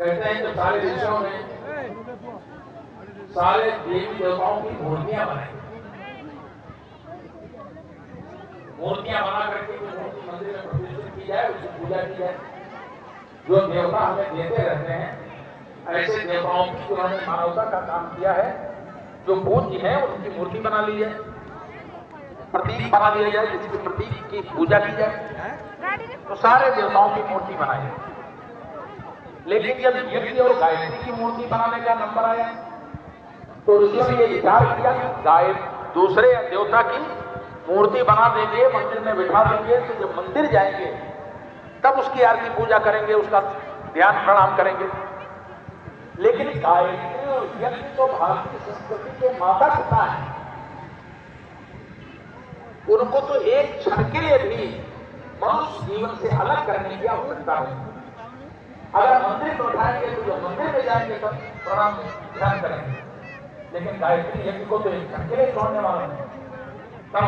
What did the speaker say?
कहते हैं कि सारे देशों में सारे देवी देवताओं की मूर्तियां बनाई, मूर्तियां बना करके मूर्ति मंदिर में प्रतिष्ठित की जाए, उसकी पूजा की जाए। जो देवता हमें देते रहते हैं ऐसे देवताओं की उन्होंने मानवता का काम किया है। जो पूज्य है उनकी मूर्ति बना ली जाए, प्रतीक बना दिया जाए, जिसकी प्रतीक की पूजा की जाए। तो सारे देवताओं की मूर्ति बनाई जाए। लेकिन जब यज्ञ और गायत्री की मूर्ति बनाने का नंबर आया तो ऋषियों ने ये विचार किया कि दूसरे देवता की मूर्ति बना देंगे, मंदिर में बिठा देंगे, तो जब मंदिर जाएंगे तब उसकी आरती पूजा करेंगे, उसका ध्यान प्रणाम करेंगे। लेकिन गायत्री और यज्ञ तो भारतीय संस्कृति के माता पिता है, उनको तो एक क्षण के लिए भी मनुष्य जीवन से अलग करने की आवश्यकता है। अगर मंदिर में उठाएंगे तो जो मंदिर में जाएंगे तब प्रणाम ध्यान करेंगे, लेकिन गायत्री यज्ञ को तो एक क्षण के लिए छोड़ने वाले हैं। तब